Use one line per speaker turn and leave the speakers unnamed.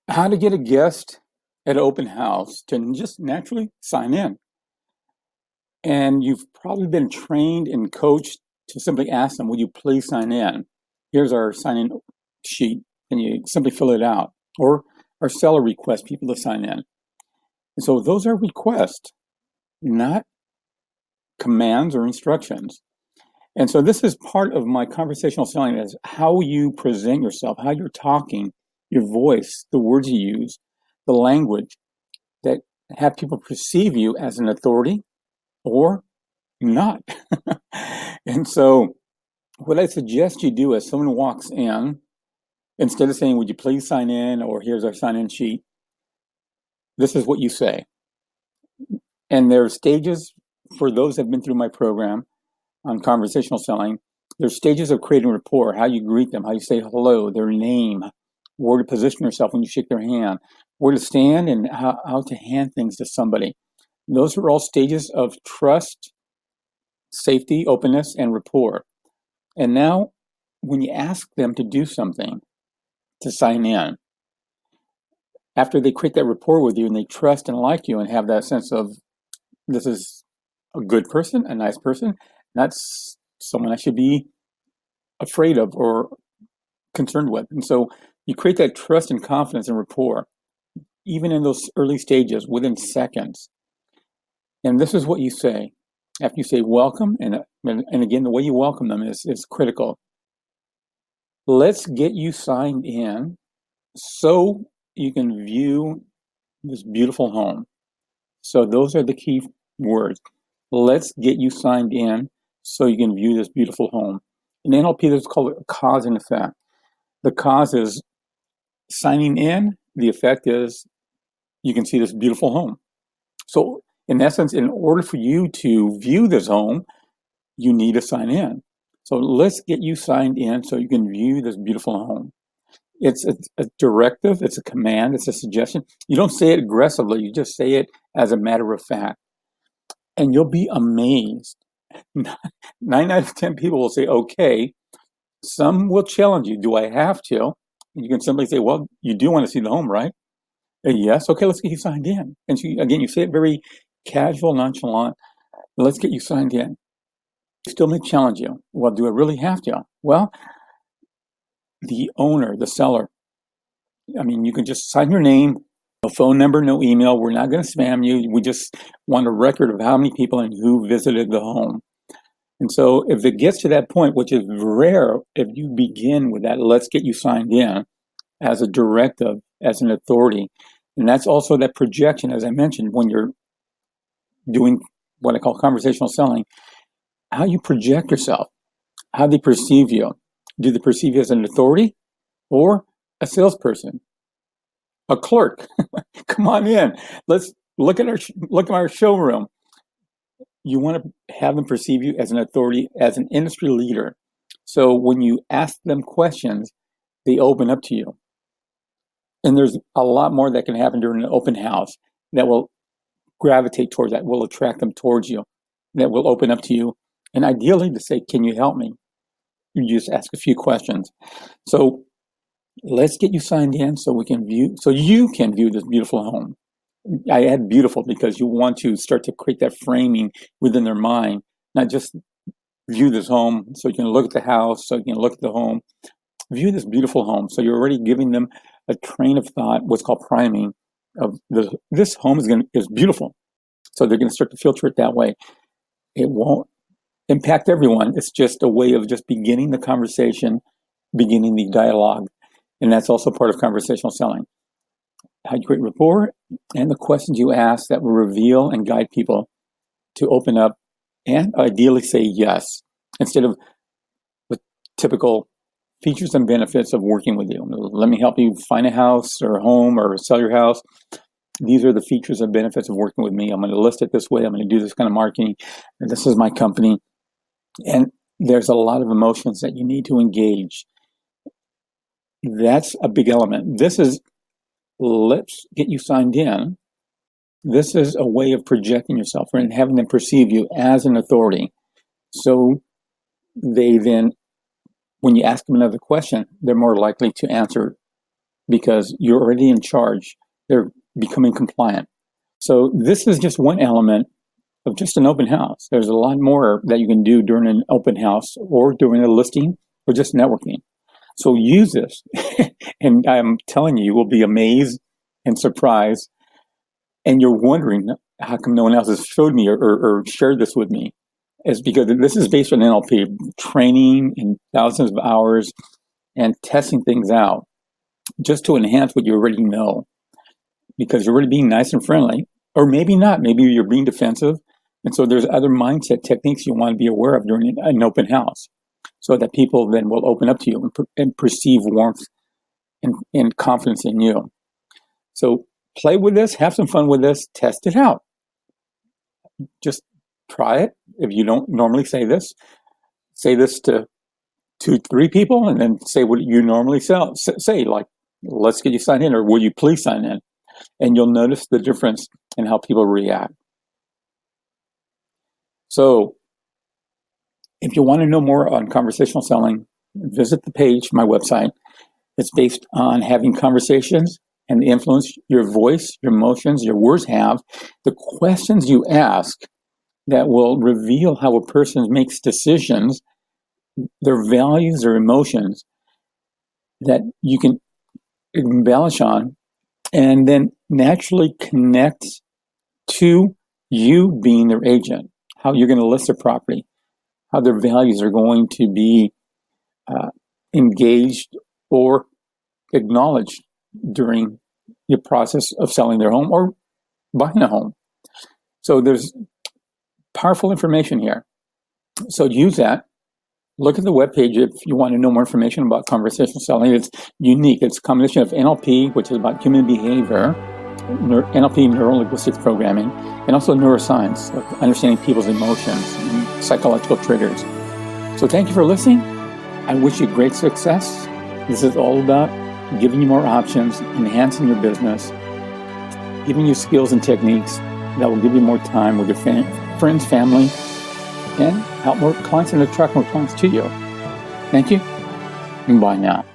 How to get a guest at an open house to just naturally sign in. And you've probably been trained and coached to simply ask them, will you please sign in? Here's our sign in sheet. And you simply fill it out. Or our seller requests people to sign in. And so those are requests, not commands or instructions. And so this is part of my conversational selling is how you present yourself, how you're talking, your voice, the words you use, the language that have people perceive you as an authority or not. And so what I suggest you do as someone walks in, instead of saying, would you please sign in, or here's our sign in sheet, this is what you say. And there are stages for those that have been through my program on conversational selling. There's stages of creating rapport, how you greet them, how you say hello, their name, where to position yourself when you shake their hand, where to stand, and how to hand things to somebody. Those are all stages of trust, safety, openness, and rapport. And now, when you ask them to do something, to sign in, after they create that rapport with you and they trust and like you and have that sense of this is a good person, a nice person, that's someone I should be afraid of or concerned with. And so you create that trust and confidence and rapport, even in those early stages, within seconds. And this is what you say. After you say welcome, and again, the way you welcome them is critical. Let's get you signed in so you can view this beautiful home. So those are the key words. Let's get you signed in so you can view this beautiful home. In NLP, there's called a cause and effect. The cause is signing in. The effect is you can see this beautiful home. So in essence, in order for you to view this home, you need to sign in. So let's get you signed in so you can view this beautiful home. It's a directive, it's a command, it's a suggestion. You don't say it aggressively, you just say it as a matter of fact. And you'll be amazed. 9 out of 10 people will say, okay. Some will challenge you. Do I have to? And you can simply say, well, you do want to see the home, right? Yes. Okay, let's get you signed in. And so again, you say it very casual, nonchalant. Let's get you signed in. Still may challenge you. Well, do I really have to? Well, the owner, the seller, I mean, you can just sign your name, no phone number, no email. We're not going to spam you. We just want a record of how many people and who visited the home. And so if it gets to that point, which is rare, if you begin with that, let's get you signed in as a directive, as an authority. And that's also that projection, as I mentioned, when you're doing what I call conversational selling, how you project yourself, how they perceive you. Do they perceive you as an authority or a salesperson, a clerk? Come on in. Let's look at our showroom. You want to have them perceive you as an authority, as an industry leader. So when you ask them questions, they open up to you. And there's a lot more that can happen during an open house that will gravitate towards that, will attract them towards you, that will open up to you. And ideally to say, can you help me? You just ask a few questions. So let's get you signed in so you can view this beautiful home. I add beautiful because you want to start to create that framing within their mind, not just view this home so you can look at the house, so you can look at the home, view this beautiful home. So you're already giving them a train of thought, what's called priming, of this home is beautiful. So they're going to start to filter it that way. It won't impact everyone. It's just a way of just beginning the conversation, beginning the dialogue. And that's also part of conversational selling. How you create rapport and the questions you ask that will reveal and guide people to open up and ideally say yes, instead of the typical features and benefits of working with you. Let me help you find a house or a home or sell your house. These are the features and benefits of working with me. I'm going to list it this way. I'm going to do this kind of marketing. And this is my company. And there's a lot of emotions that you need to engage. That's a big element. This is, let's get you signed in. This is a way of projecting yourself and having them perceive you as an authority. So they then, when you ask them another question, they're more likely to answer because you're already in charge. They're becoming compliant. So this is just one element of just an open house. There's a lot more that you can do during an open house or during a listing or just networking. So use this. And I'm telling you, you will be amazed and surprised. And you're wondering, how come no one else has showed me or shared this with me? It's because this is based on NLP, training in thousands of hours and testing things out just to enhance what you already know. Because you're already being nice and friendly, or maybe not. Maybe you're being defensive. And so there's other mindset techniques you want to be aware of during an open house so that people then will open up to you and perceive warmth and confidence in you. So play with this, have some fun with this, test it out. Just try it. If you don't normally say this to 2-3 people, and then say what you normally say, like, let's get you signed in, or will you please sign in? And you'll notice the difference in how people react. So if you want to know more on conversational selling, visit the page, my website. It's based on having conversations and the influence your voice, your emotions, your words have, the questions you ask that will reveal how a person makes decisions, their values, their emotions, that you can embellish on and then naturally connect to you being their agent, how you're going to list their property, how their values are going to be engaged or acknowledged during your process of selling their home or buying a home. So there's powerful information here. So use that. Look at the webpage if you want to know more information about conversational selling. It's unique. It's a combination of NLP, which is about human behavior, NLP, neuro-linguistics programming, and also neuroscience, of understanding people's emotions and psychological triggers. So thank you for listening. I wish you great success. This is all about giving you more options, enhancing your business, giving you skills and techniques that will give you more time with your friends, family, and help more clients and attract more clients to you. Thank you, and bye now.